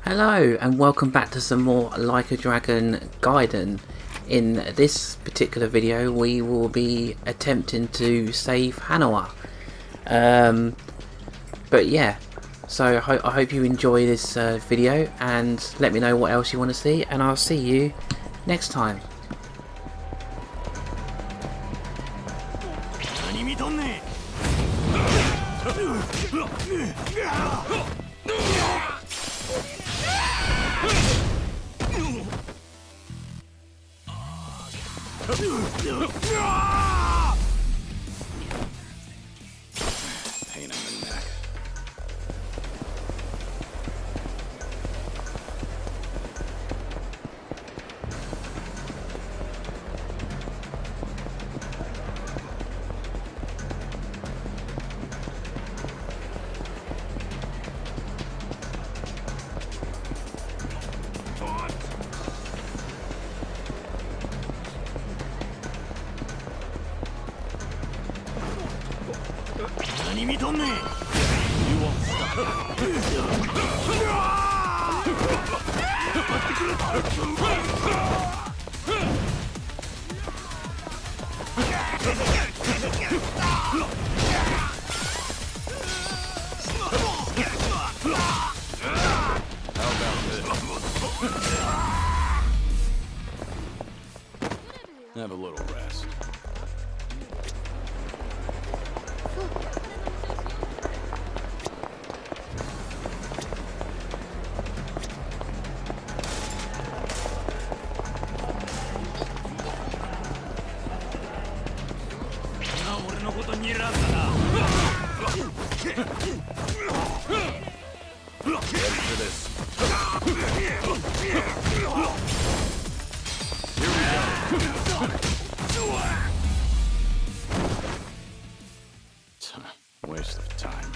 Hello and welcome back to some more Like a Dragon Gaiden. In this particular video we will be attempting to save Hanawa. But yeah, so I hope you enjoy this video and let me know what else you want to see, and I'll see you next time. Pain in the neck. You won't stop. How about this? Have a little rest. Ready for this. Here we go. Waste of time.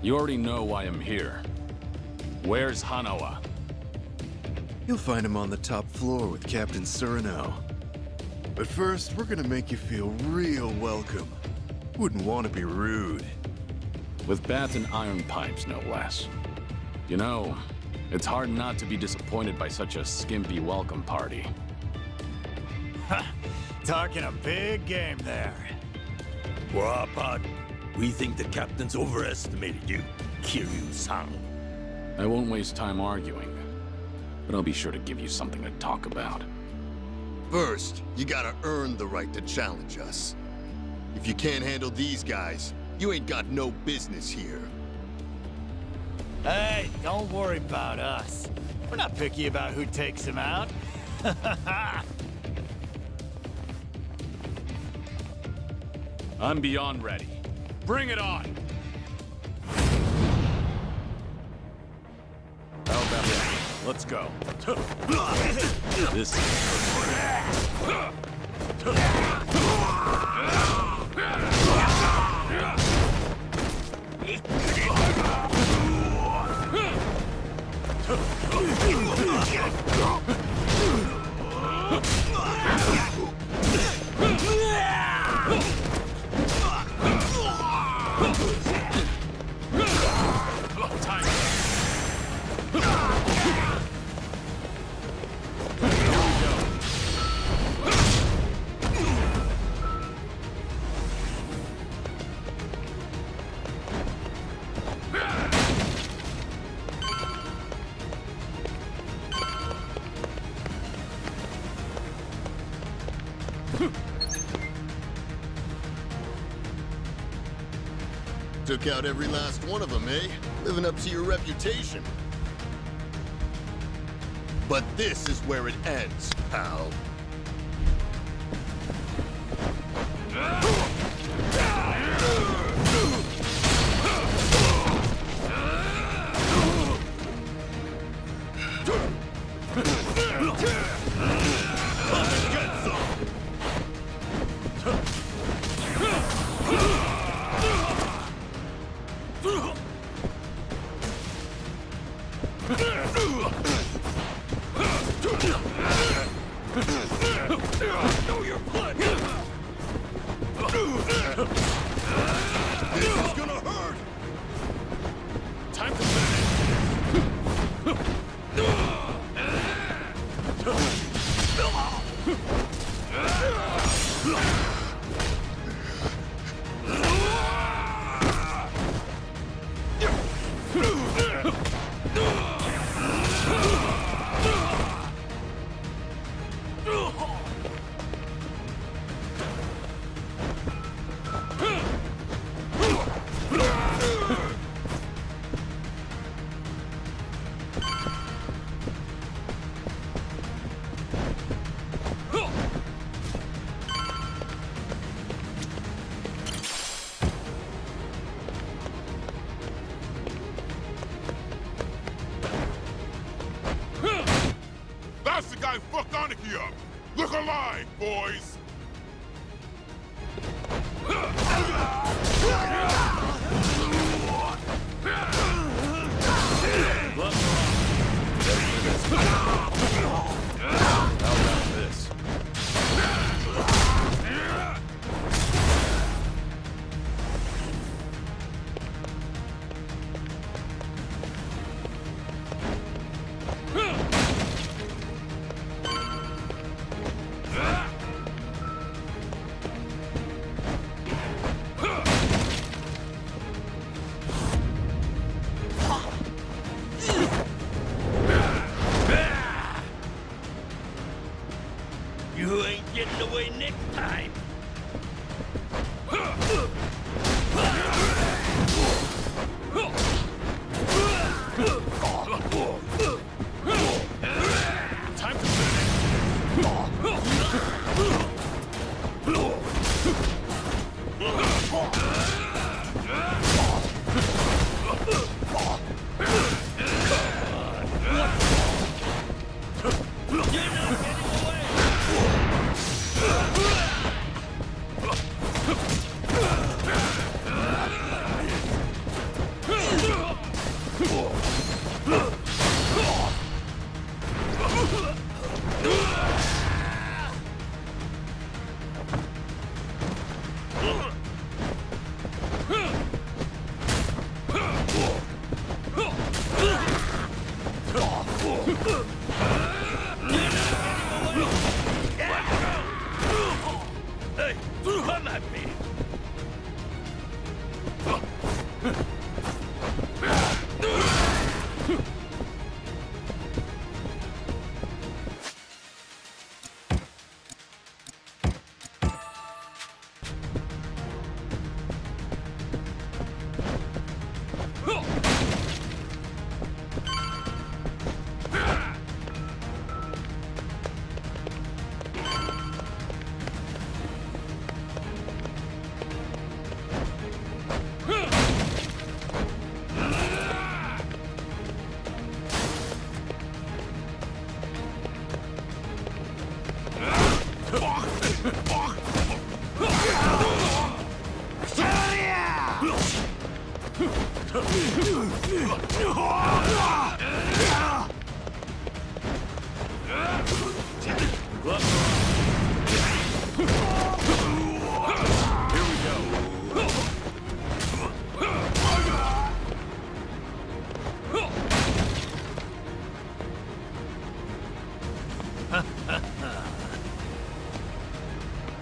You already know why I'm here. Where's Hanawa? You'll find him on the top floor with Captain Sereno. But first, we're gonna make you feel real welcome. Wouldn't want to be rude. With bats and iron pipes, no less. You know, it's hard not to be disappointed by such a skimpy welcome party. Talking a big game there. For our part, we think the captain's overestimated you, Kiryu-san. I won't waste time arguing, but I'll be sure to give you something to talk about. First, you gotta earn the right to challenge us. If you can't handle these guys, you ain't got no business here. Hey, don't worry about us. We're not picky about who takes him out. I'm beyond ready. Bring it on! How about that? Let's go. This Took out every last one of them, eh? Living up to your reputation. But this is where it ends, pal. That's the guy who fucked Aniki up! Look alive, boys! How about this? You ain't getting away next time. Time to finish! Hey, come at me.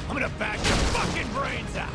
I'm gonna bash your fucking brains out!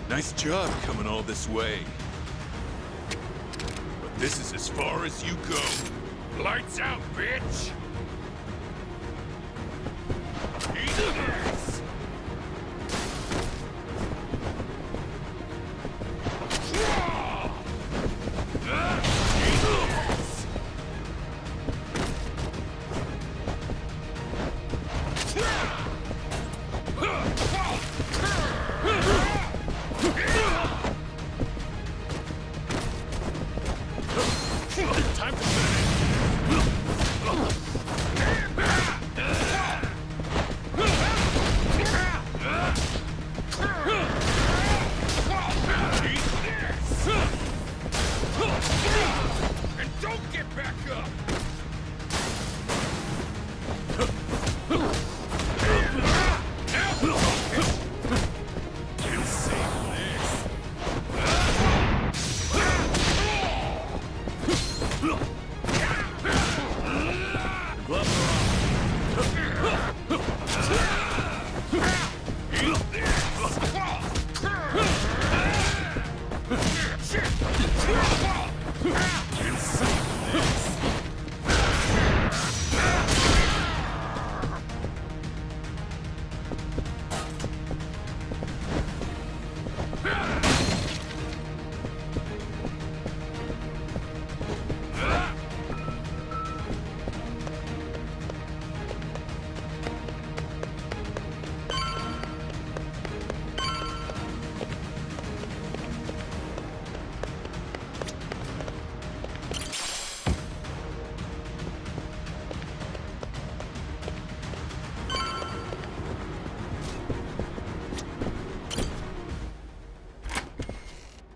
Nice job coming all this way. But this is as far as you go. Lights out, bitch! Eat this!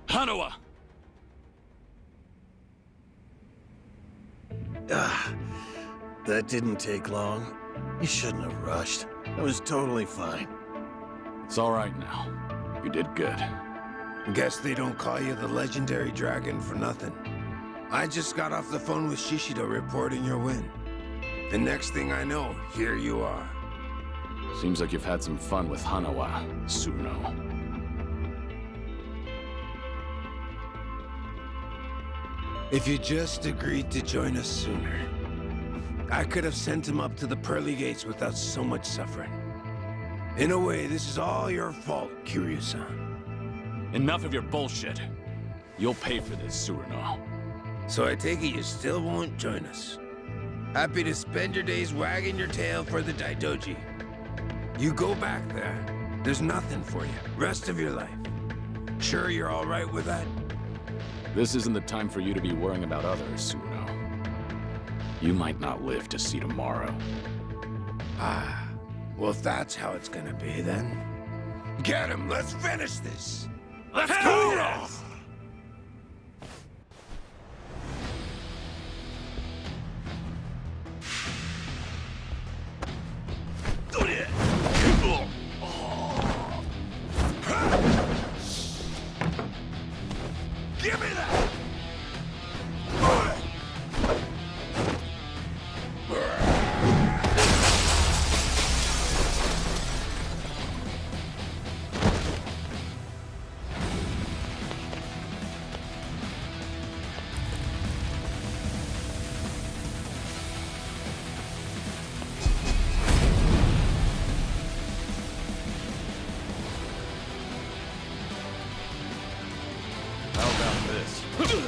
Hanawa! That didn't take long. You shouldn't have rushed. I was totally fine. It's all right now. You did good. Guess they don't call you the legendary dragon for nothing. I just got off the phone with Shishido reporting your win. The next thing I know, here you are. Seems like you've had some fun with Hanawa, Tsuno. If you just agreed to join us sooner, I could have sent him up to the pearly gates without so much suffering. In a way, this is all your fault, Kiryu-san. Enough of your bullshit. You'll pay for this, Tsuno. So I take it you still won't join us. Happy to spend your days wagging your tail for the Daidoji. You go back there. There's nothing for you. Rest of your life. Sure you're all right with that? This isn't the time for you to be worrying about others, Tsuno. You might not live to see tomorrow. Ah, well if that's how it's gonna be then. Get him, let's finish this! Let's go! Give me that!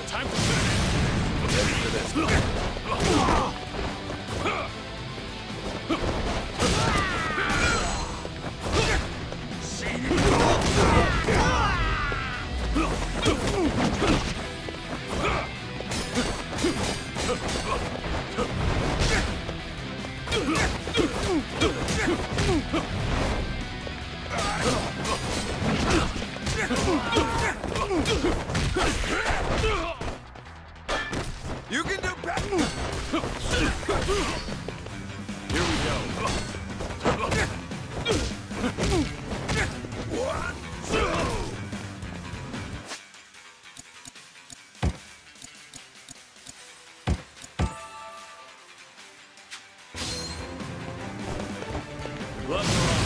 Time to finish. Ready for this. You can do better! Here we go. One, two! Gloves are on.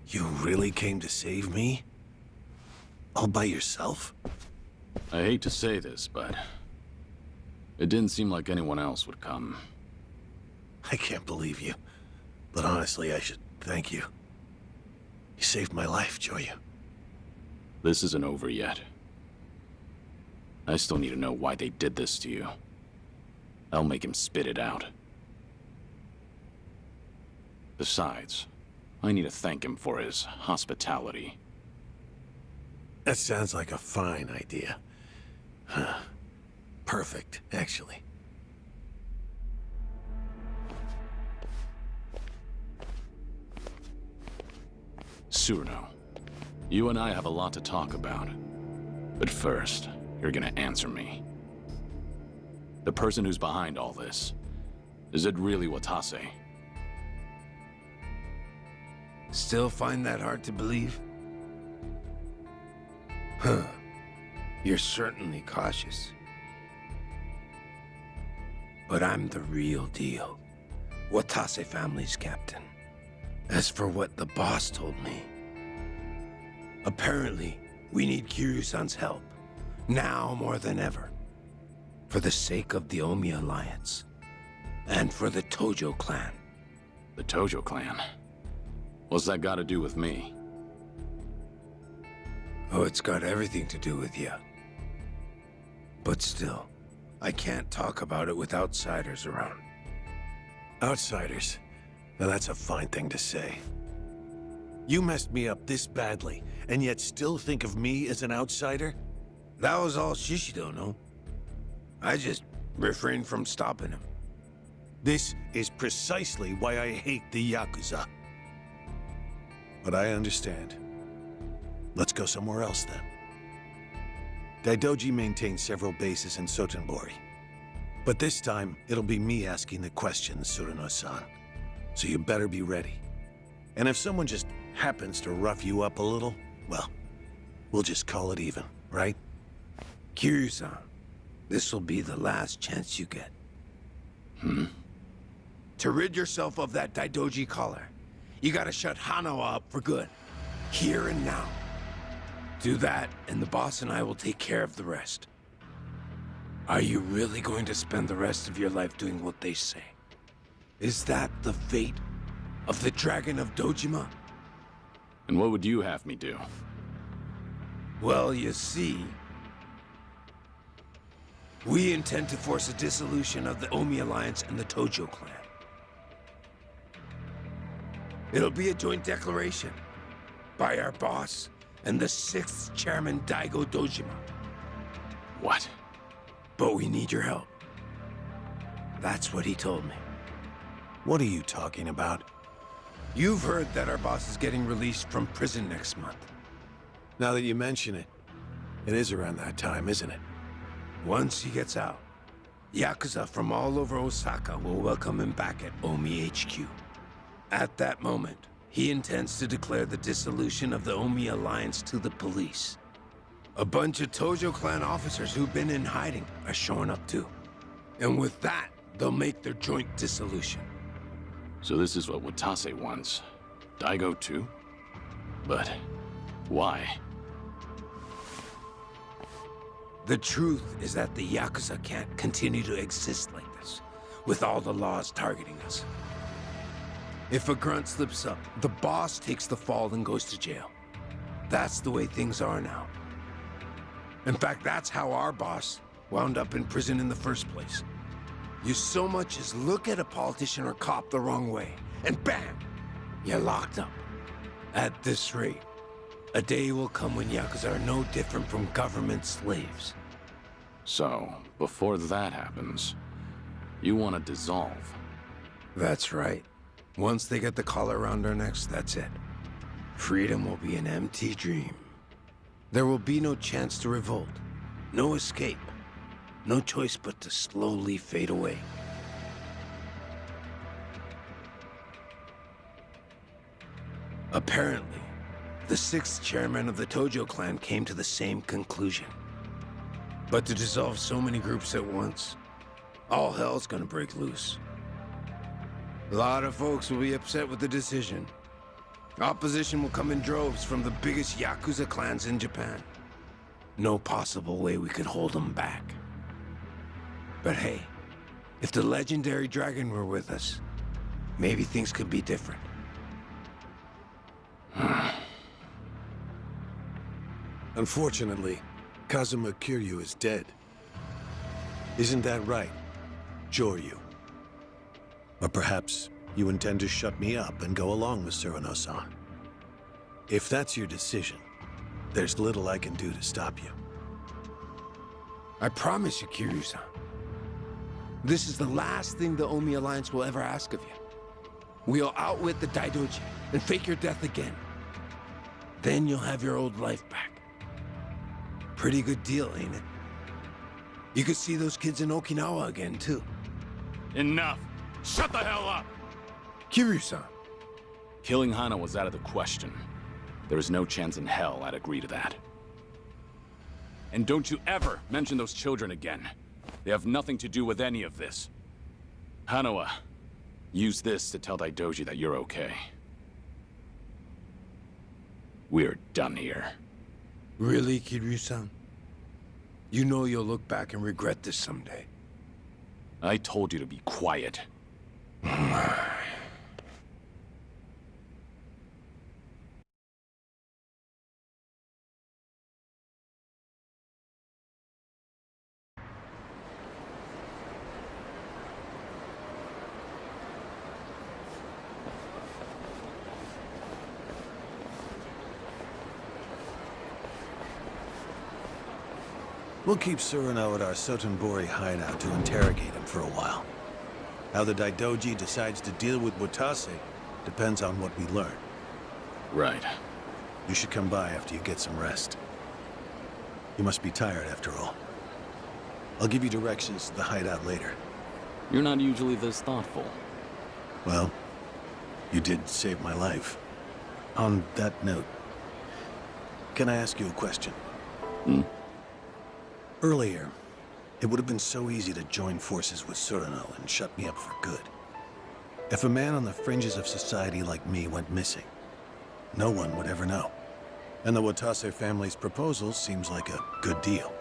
You really came to save me? All by yourself? I hate to say this, but it didn't seem like anyone else would come. I can't believe you. But honestly, I should thank you. You saved my life, Joyu. This isn't over yet. I still need to know why they did this to you. I'll make him spit it out. Besides, I need to thank him for his hospitality. That sounds like a fine idea. Huh. Perfect, actually. Tsuruno, you and I have a lot to talk about. But first, you're gonna answer me. The person who's behind all this, is it really Watase? Still find that hard to believe? Huh. You're certainly cautious. But I'm the real deal. Watase family's captain. As for what the boss told me, apparently, we need Kiryu-san's help. Now more than ever. For the sake of the Omi Alliance. And for the Tojo clan. The Tojo clan? What's that got to do with me? Oh, it's got everything to do with you. But still, I can't talk about it with outsiders around. Outsiders? Now that's a fine thing to say. You messed me up this badly, and yet still think of me as an outsider? That was all Shishido, no? I just refrained from stopping him. This is precisely why I hate the Yakuza. But I understand. Let's go somewhere else then. Daidoji maintains several bases in Sotenbori. But this time, it'll be me asking the questions, Tsuruno-san. So you better be ready. And if someone just happens to rough you up a little, well, we'll just call it even, right? Kiryu-san, this will be the last chance you get. To rid yourself of that Daidoji collar, you gotta shut Hanawa up for good. Here and now. Do that, and the boss and I will take care of the rest. Are you really going to spend the rest of your life doing what they say? Is that the fate of the Dragon of Dojima? And what would you have me do? Well, you see, we intend to force a dissolution of the Omi Alliance and the Tojo clan. It'll be a joint declaration by our boss and the 6th chairman, Daigo Dojima. What? But we need your help. That's what he told me. What are you talking about? You've heard that our boss is getting released from prison next month. Now that you mention it, it is around that time, isn't it? Once he gets out, Yakuza from all over Osaka will welcome him back at Omi HQ. At that moment, he intends to declare the dissolution of the Omi Alliance to the police. A bunch of Tojo clan officers who've been in hiding are showing up too. And with that, they'll make their joint dissolution. So this is what Watase wants. Daigo too? But why? The truth is that the Yakuza can't continue to exist like this, with all the laws targeting us. If a grunt slips up, the boss takes the fall and goes to jail. That's the way things are now. In fact, that's how our boss wound up in prison in the first place. You so much as look at a politician or cop the wrong way, and bam! You're locked up. At this rate, a day will come when Yakuza are no different from government slaves. So, before that happens, you want to dissolve? That's right. Once they get the collar around our necks, that's it. Freedom will be an empty dream. There will be no chance to revolt, no escape, no choice but to slowly fade away. Apparently, the 6th chairman of the Tojo clan came to the same conclusion. But to dissolve so many groups at once, all hell's gonna break loose. A lot of folks will be upset with the decision. Opposition will come in droves from the biggest Yakuza clans in Japan. No possible way we could hold them back. But hey, if the legendary dragon were with us, maybe things could be different. Unfortunately, Kazuma Kiryu is dead. Isn't that right, Joryu? Or perhaps you intend to shut me up and go along with Tsuruno-san. If that's your decision, there's little I can do to stop you. I promise you, Kiryu-san. This is the last thing the Omi Alliance will ever ask of you. We'll outwit the Daidoji and fake your death again. Then you'll have your old life back. Pretty good deal, ain't it? You could see those kids in Okinawa again, too. Enough! Shut the hell up! Kiryu-san. Killing Hana was out of the question. There is no chance in hell I'd agree to that. And don't you ever mention those children again. They have nothing to do with any of this. Hanawa, use this to tell Daidoji that you're okay. We're done here. Really, Kiryu-san? You know you'll look back and regret this someday. I told you to be quiet. We'll keep Tsuruno at our Sotenbori hideout to interrogate him for a while. How the Daidoji decides to deal with Watase depends on what we learn. Right. You should come by after you get some rest. You must be tired after all. I'll give you directions to the hideout later. You're not usually this thoughtful. Well, you did save my life. On that note, can I ask you a question? Earlier, it would have been so easy to join forces with Tsuruno and shut me up for good. If a man on the fringes of society like me went missing, no one would ever know. And the Watase family's proposal seems like a good deal.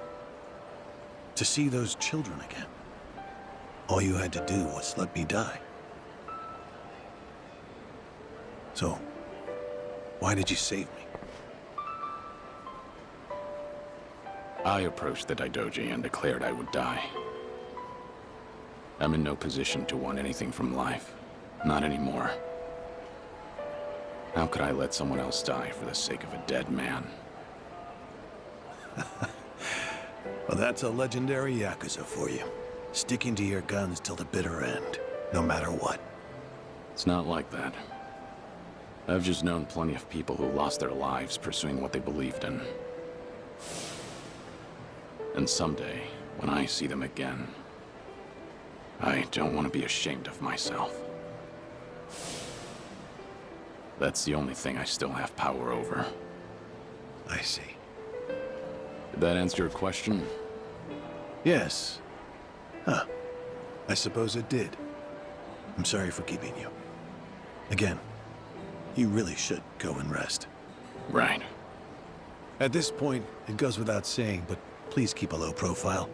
To see those children again, all you had to do was let me die. So, why did you save me? I approached the Daidoji and declared I would die. I'm in no position to want anything from life. Not anymore. How could I let someone else die for the sake of a dead man? Well, that's a legendary Yakuza for you. Sticking to your guns till the bitter end, no matter what. It's not like that. I've just known plenty of people who lost their lives pursuing what they believed in. And someday, when I see them again, I don't want to be ashamed of myself. That's the only thing I still have power over. I see. Did that answer your question? Yes. Huh. I suppose it did. I'm sorry for keeping you. Again, you really should go and rest. Right. At this point, it goes without saying, but please keep a low profile.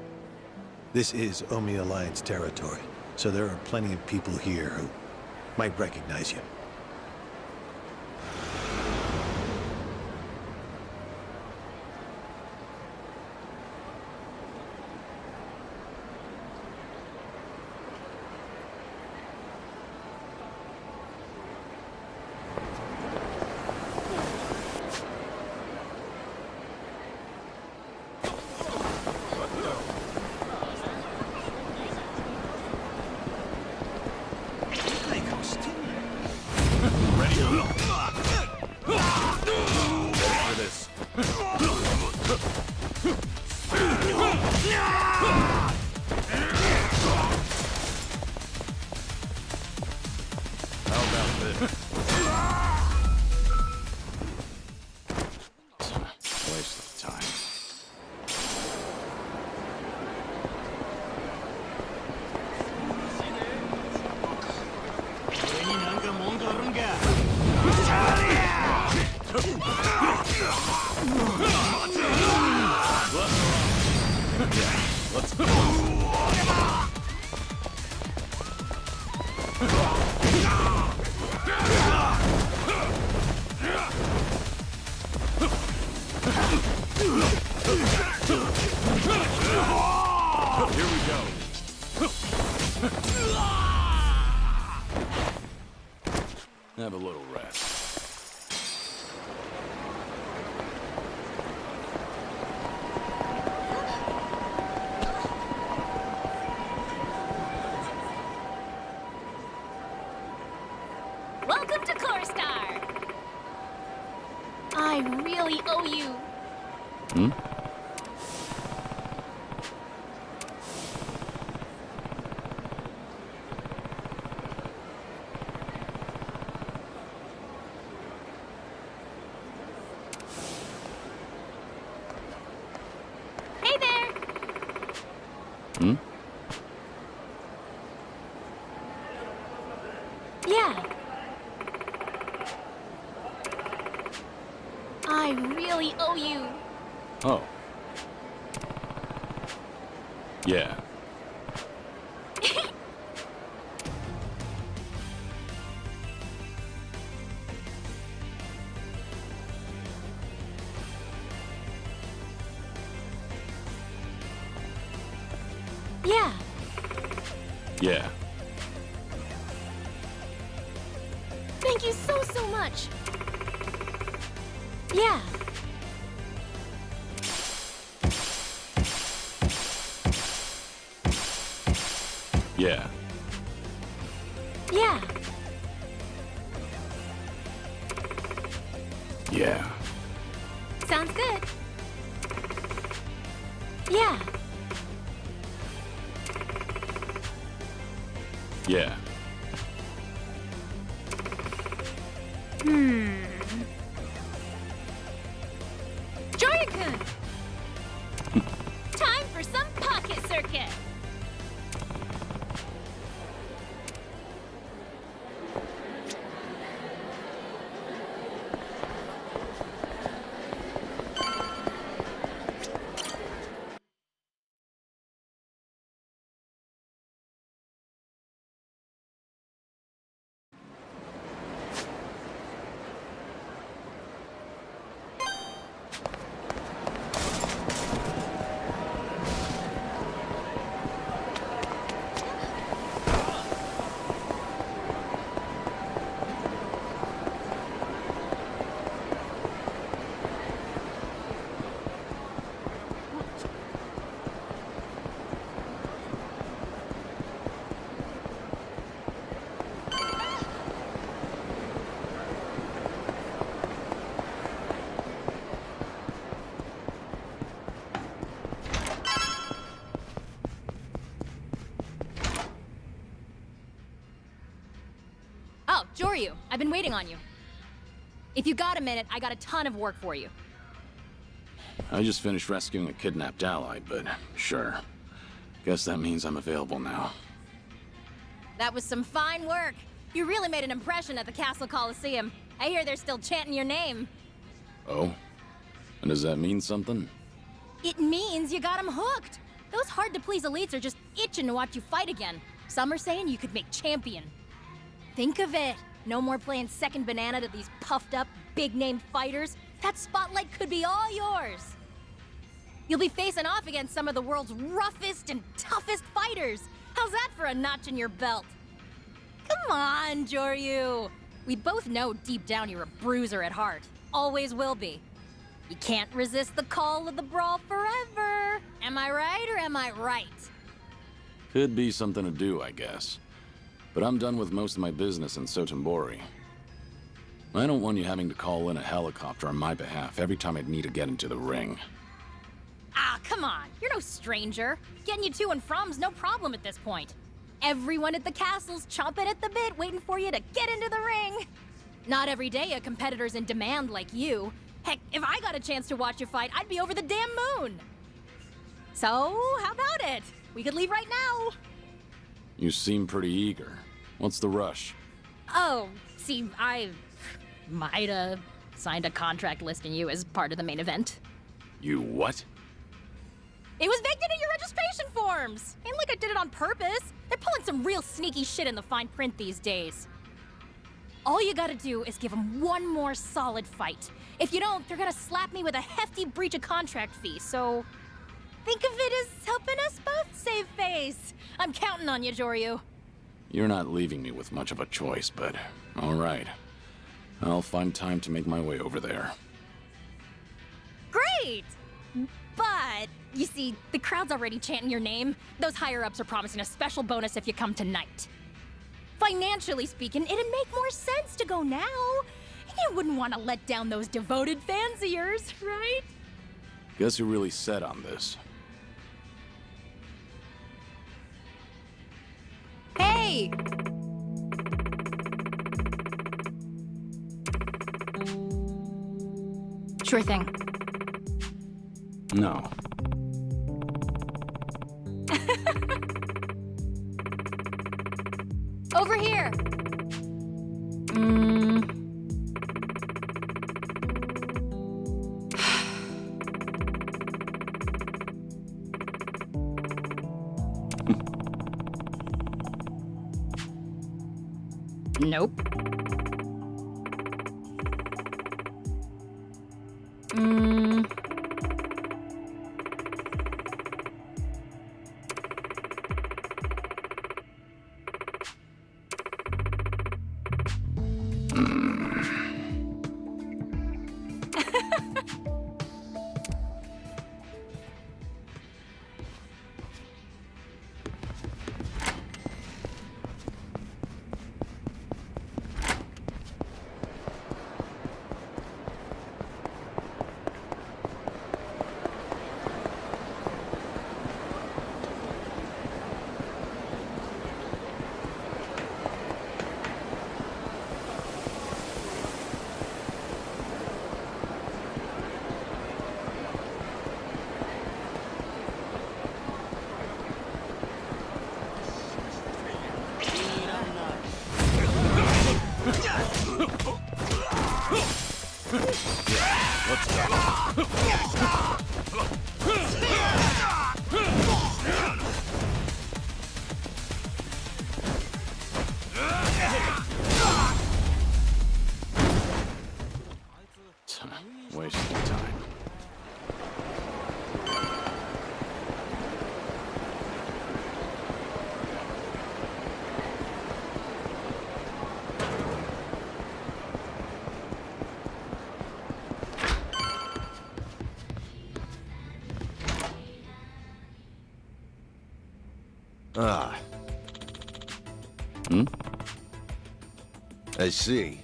This is Omi Alliance territory, so there are plenty of people here who might recognize you. I really owe you. Hmm? Hey there! Hmm? Yeah. I really owe you. Oh. Yeah. Yeah. Yeah. Thank you so much. Yeah. Yeah. Yeah. Yeah. Sounds good. Yeah. Yeah. Joryu-kun! Time for some pocket circuit! Oh, Joryu, I've been waiting on you. If you got a minute, I got a ton of work for you. I just finished rescuing a kidnapped ally, but sure. Guess that means I'm available now. That was some fine work. You really made an impression at the Castle Coliseum. I hear they're still chanting your name. Oh? And does that mean something? It means you got them hooked. Those hard-to-please elites are just itching to watch you fight again. Some are saying you could make champion. Think of it. No more playing second banana to these puffed-up, big-name fighters. That spotlight could be all yours. You'll be facing off against some of the world's roughest and toughest fighters. How's that for a notch in your belt? Come on, Joryu. We both know deep down you're a bruiser at heart. Always will be. You can't resist the call of the brawl forever. Am I right or am I right? Could be something to do, I guess. But I'm done with most of my business in Sotenbori. I don't want you having to call in a helicopter on my behalf every time I'd need to get into the ring. Ah, come on. You're no stranger. Getting you to and from's no problem at this point. Everyone at the castle's chomping at the bit, waiting for you to get into the ring. Not every day a competitor's in demand like you. Heck, if I got a chance to watch you fight, I'd be over the damn moon. So, how about it? We could leave right now. You seem pretty eager. What's the rush? Oh, see, I might've signed a contract listing you as part of the main event. You what? It was baked into your registration forms! Ain't like I did it on purpose. They're pulling some real sneaky shit in the fine print these days. All you gotta do is give them one more solid fight. If you don't, they're gonna slap me with a hefty breach of contract fee, so... think of it as helping us both save face. I'm counting on you, Joryu. You're not leaving me with much of a choice, but all right. I'll find time to make my way over there. Great! But, you see, the crowd's already chanting your name. Those higher-ups are promising a special bonus if you come tonight. Financially speaking, it'd make more sense to go now. You wouldn't want to let down those devoted fans of yours, right? Guess who really set on this? Hey! Sure thing. No. Over here! Nope. Wasting time. Ah. Hmm? I see.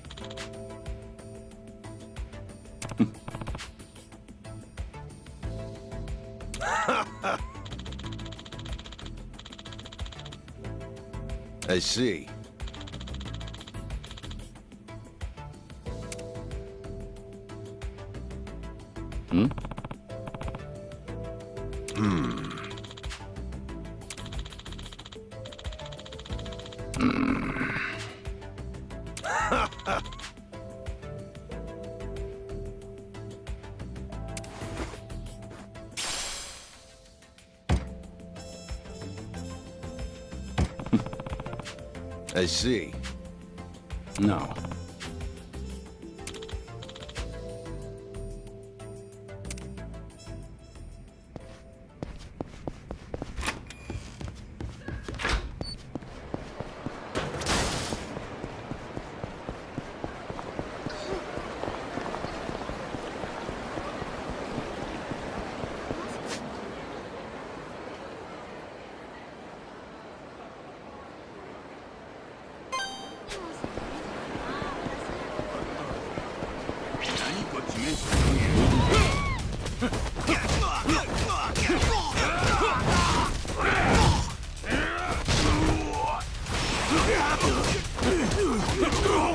I see. Hmm? I see. No.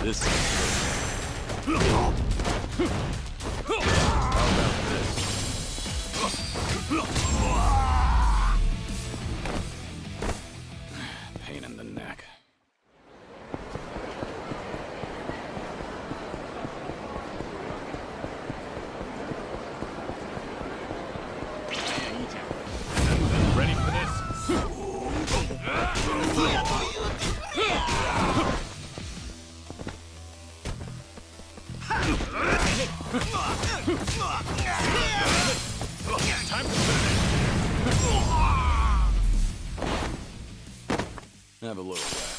This. Pain in the neck. Ready for this? Time to finish. Have a little rest.